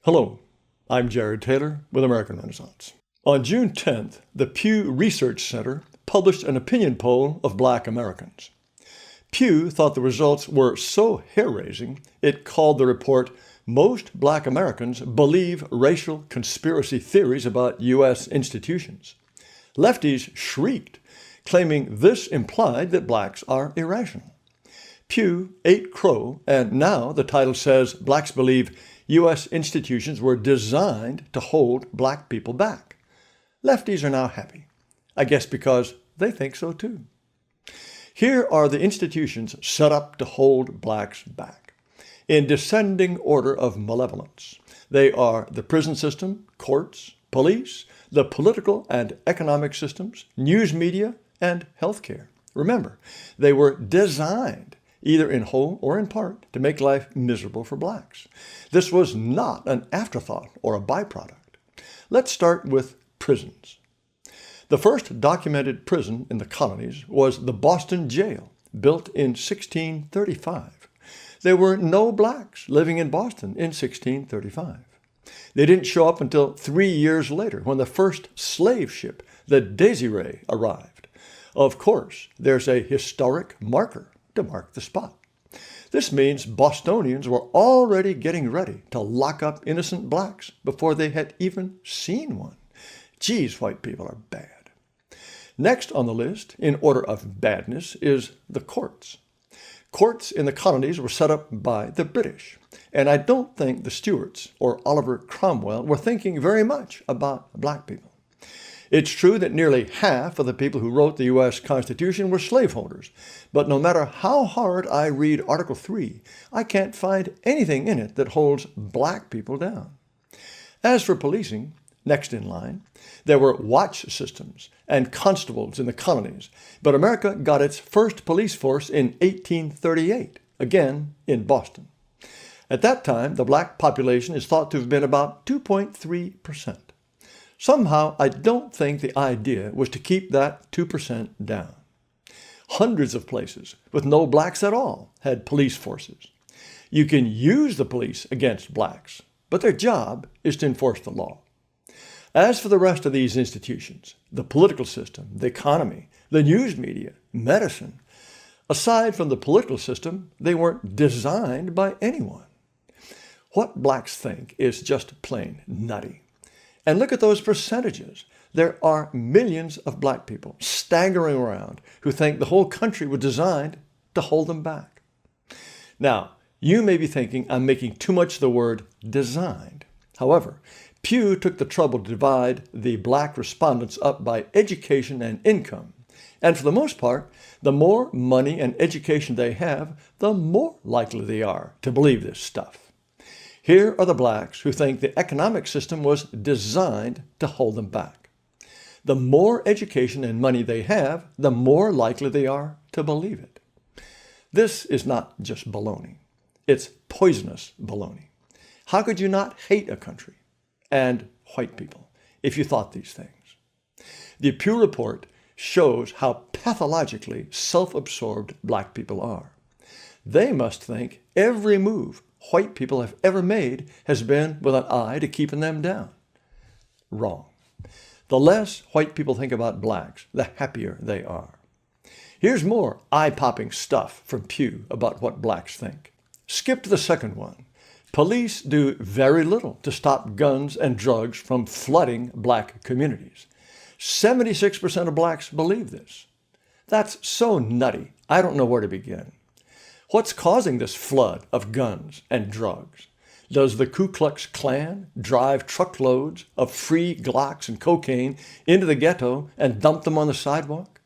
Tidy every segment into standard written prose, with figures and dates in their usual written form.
Hello, I'm Jared Taylor with American Renaissance. On June 10th, the Pew Research Center published an opinion poll of Black Americans. Pew thought the results were so hair-raising, it called the report, "Most Black Americans believe racial conspiracy theories about U.S. institutions." Lefties shrieked, claiming this implied that blacks are irrational. Pew ate crow, and now the title says blacks believe U.S. institutions were designed to hold black people back. Lefties are now happy, I guess because they think so too. Here are the institutions set up to hold blacks back, in descending order of malevolence. They are the prison system, courts, police, the political and economic systems, news media, and healthcare. Remember, they were designed, either in whole or in part, to make life miserable for blacks. This was not an afterthought or a byproduct. Let's start with prisons. The first documented prison in the colonies was the Boston Jail, built in 1635. There were no blacks living in Boston in 1635. They didn't show up until 3 years later when the first slave ship, the Desiree, arrived. Of course, there's a historic marker to mark the spot. This means Bostonians were already getting ready to lock up innocent blacks before they had even seen one. Geez, white people are bad. Next on the list, in order of badness, is the courts. Courts in the colonies were set up by the British, and I don't think the Stuarts or Oliver Cromwell were thinking very much about black people. It's true that nearly half of the people who wrote the U.S. Constitution were slaveholders, but no matter how hard I read Article 3, I can't find anything in it that holds black people down. As for policing, next in line, there were watch systems and constables in the colonies, but America got its first police force in 1838, again in Boston. At that time, the black population is thought to have been about 2.3%. Somehow, I don't think the idea was to keep that 2% down. Hundreds of places with no blacks at all had police forces. You can use the police against blacks, but their job is to enforce the law. As for the rest of these institutions, the political system, the economy, the news media, medicine, aside from the political system, they weren't designed by anyone. What blacks think is just plain nutty. And look at those percentages. There are millions of black people staggering around who think the whole country was designed to hold them back. Now, you may be thinking I'm making too much of the word designed. However, Pew took the trouble to divide the black respondents up by education and income. And for the most part, the more money and education they have, the more likely they are to believe this stuff. Here are the blacks who think the economic system was designed to hold them back. The more education and money they have, the more likely they are to believe it. This is not just baloney. It's poisonous baloney. How could you not hate a country and white people if you thought these things? The Pew Report shows how pathologically self-absorbed black people are. They must think every move white people have ever made has been with an eye to keeping them down. Wrong. The less white people think about blacks, the happier they are. Here's more eye-popping stuff from Pew about what blacks think. Skip to the second one. Police do very little to stop guns and drugs from flooding black communities. 76% of blacks believe this. That's so nutty, I don't know where to begin. What's causing this flood of guns and drugs? Does the Ku Klux Klan drive truckloads of free Glocks and cocaine into the ghetto and dump them on the sidewalk?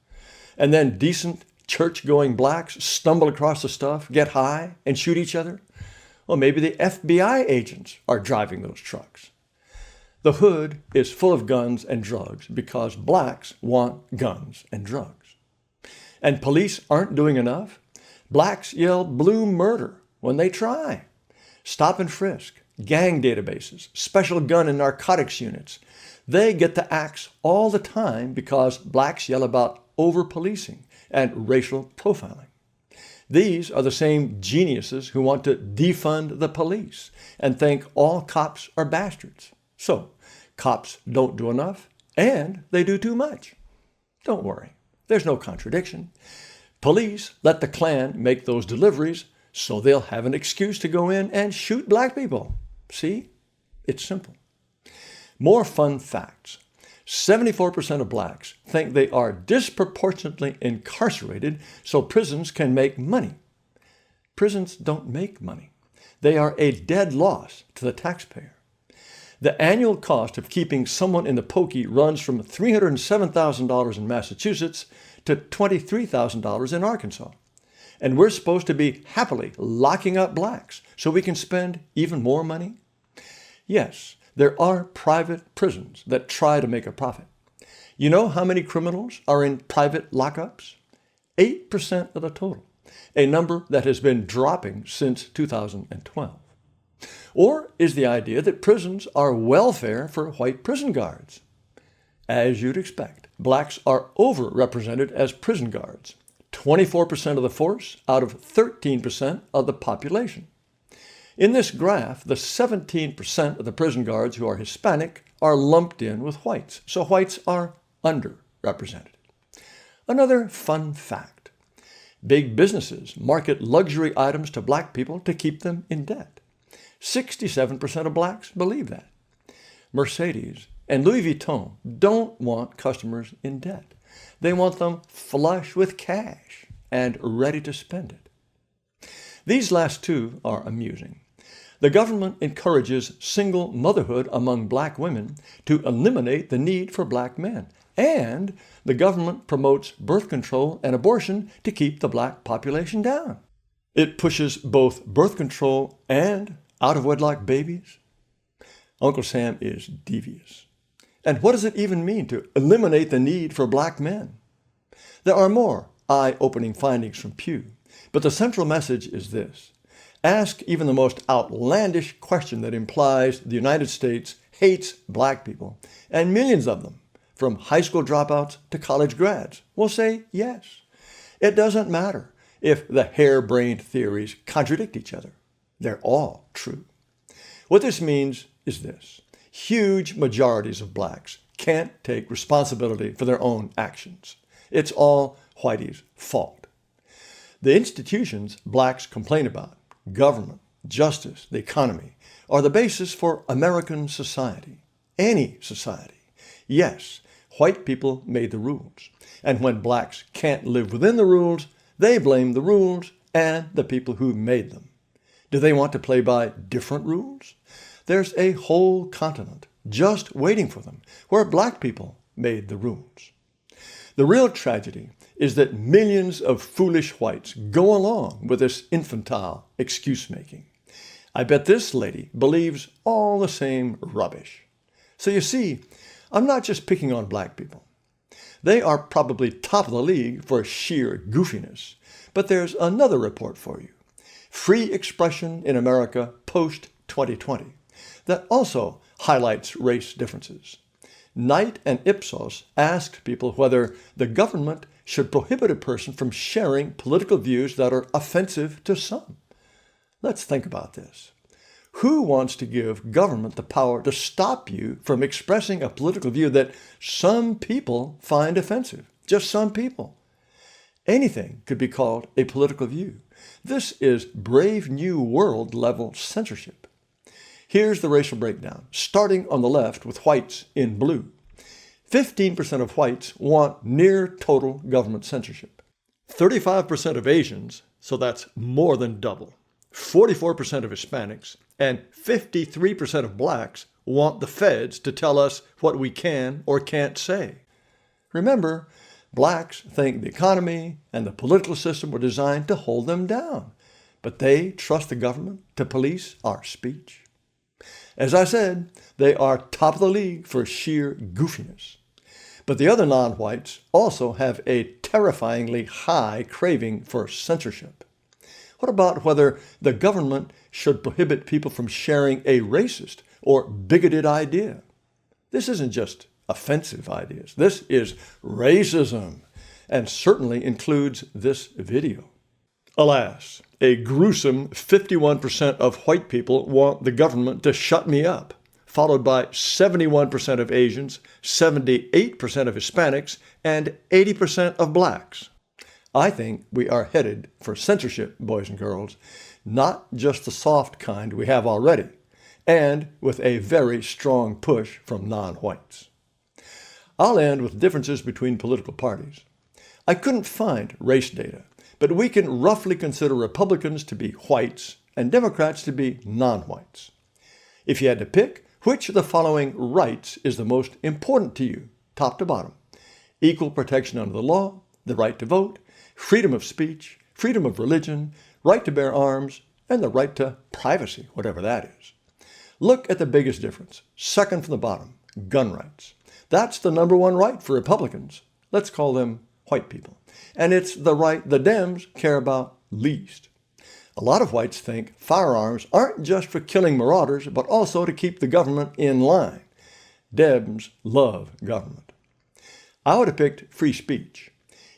And then decent church-going blacks stumble across the stuff, get high, and shoot each other? Well, maybe the FBI agents are driving those trucks. The hood is full of guns and drugs because blacks want guns and drugs. And police aren't doing enough? Blacks yell blue murder when they try. Stop and frisk, gang databases, special gun and narcotics units. They get the axe all the time because blacks yell about over-policing and racial profiling. These are the same geniuses who want to defund the police and think all cops are bastards. So, cops don't do enough, and they do too much. Don't worry, there's no contradiction. Police let the Klan make those deliveries so they'll have an excuse to go in and shoot black people. See? It's simple. More fun facts. 74% of blacks think they are disproportionately incarcerated so prisons can make money. Prisons don't make money. They are a dead loss to the taxpayer. The annual cost of keeping someone in the pokey runs from $307,000 in Massachusetts to $23,000 in Arkansas. And we're supposed to be happily locking up blacks so we can spend even more money? Yes, there are private prisons that try to make a profit. You know how many criminals are in private lockups? 8% of the total, a number that has been dropping since 2012. Or is the idea that prisons are welfare for white prison guards? As you'd expect, blacks are overrepresented as prison guards, 24% of the force out of 13% of the population. In this graph, the 17% of the prison guards who are Hispanic are lumped in with whites, so whites are underrepresented. Another fun fact: big businesses market luxury items to black people to keep them in debt. 67% of blacks believe that. Mercedes and Louis Vuitton don't want customers in debt. They want them flush with cash and ready to spend it. These last two are amusing. The government encourages single motherhood among black women to eliminate the need for black men. And the government promotes birth control and abortion to keep the black population down. It pushes both birth control and out-of-wedlock babies. Uncle Sam is devious. And what does it even mean to eliminate the need for black men? There are more eye-opening findings from Pew, but the central message is this: ask even the most outlandish question that implies the United States hates black people, and millions of them, from high school dropouts to college grads, will say yes. It doesn't matter if the harebrained theories contradict each other. They're all true. What this means is this: huge majorities of blacks can't take responsibility for their own actions. It's all whitey's fault. The institutions blacks complain about, government, justice, the economy, are the basis for American society, any society. Yes, white people made the rules, and when blacks can't live within the rules, they blame the rules and the people who made them. Do they want to play by different rules? There's a whole continent just waiting for them, where black people made the rules. The real tragedy is that millions of foolish whites go along with this infantile excuse-making. I bet this lady believes all the same rubbish. So you see, I'm not just picking on black people. They are probably top of the league for sheer goofiness. But there's another report for you: Free Expression in America post-2020, that also highlights race differences. Knight and Ipsos asked people whether the government should prohibit a person from sharing political views that are offensive to some. Let's think about this. Who wants to give government the power to stop you from expressing a political view that some people find offensive? Just some people. Anything could be called a political view. This is Brave New World level censorship. Here's the racial breakdown, starting on the left with whites in blue. 15% of whites want near total government censorship. 35% of Asians, so that's more than double. 44% of Hispanics and 53% of blacks want the feds to tell us what we can or can't say. Remember, blacks think the economy and the political system were designed to hold them down, but they trust the government to police our speech. As I said, they are top of the league for sheer goofiness. But the other non-whites also have a terrifyingly high craving for censorship. What about whether the government should prohibit people from sharing a racist or bigoted idea? This isn't just offensive ideas. This is racism, and certainly includes this video. Alas, a gruesome 51% of white people want the government to shut me up, followed by 71% of Asians, 78% of Hispanics, and 80% of blacks. I think we are headed for censorship, boys and girls, not just the soft kind we have already, and with a very strong push from non-whites. I'll end with differences between political parties. I couldn't find race data, but we can roughly consider Republicans to be whites and Democrats to be non-whites. If you had to pick, which of the following rights is the most important to you, top to bottom? Equal protection under the law, the right to vote, freedom of speech, freedom of religion, right to bear arms, and the right to privacy, whatever that is. Look at the biggest difference, second from the bottom, gun rights. That's the number one right for Republicans. Let's call them white people. And it's the right the Dems care about least. A lot of whites think firearms aren't just for killing marauders, but also to keep the government in line. Dems love government. I would have picked free speech.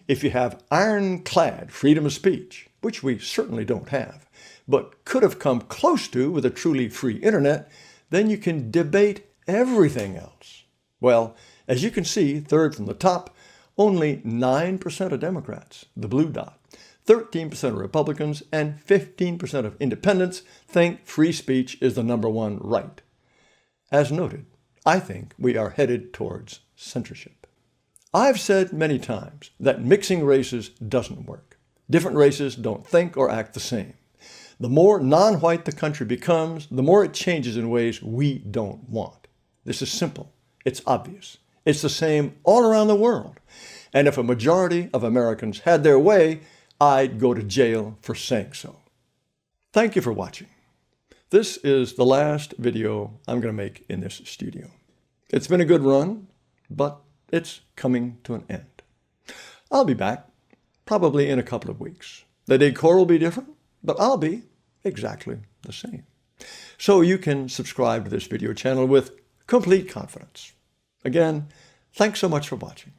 If you have ironclad freedom of speech, which we certainly don't have, but could have come close to with a truly free internet, then you can debate everything else. Well, as you can see, third from the top, only 9% of Democrats, the blue dot, 13% of Republicans, and 15% of independents think free speech is the number one right. As noted, I think we are headed towards censorship. I've said many times that mixing races doesn't work. Different races don't think or act the same. The more non-white the country becomes, the more it changes in ways we don't want. This is simple. It's obvious. It's the same all around the world. And if a majority of Americans had their way, I'd go to jail for saying so. Thank you for watching. This is the last video I'm going to make in this studio. It's been a good run, but it's coming to an end. I'll be back, probably in a couple of weeks. The decor will be different, but I'll be exactly the same. So you can subscribe to this video channel with complete confidence. Again, thanks so much for watching.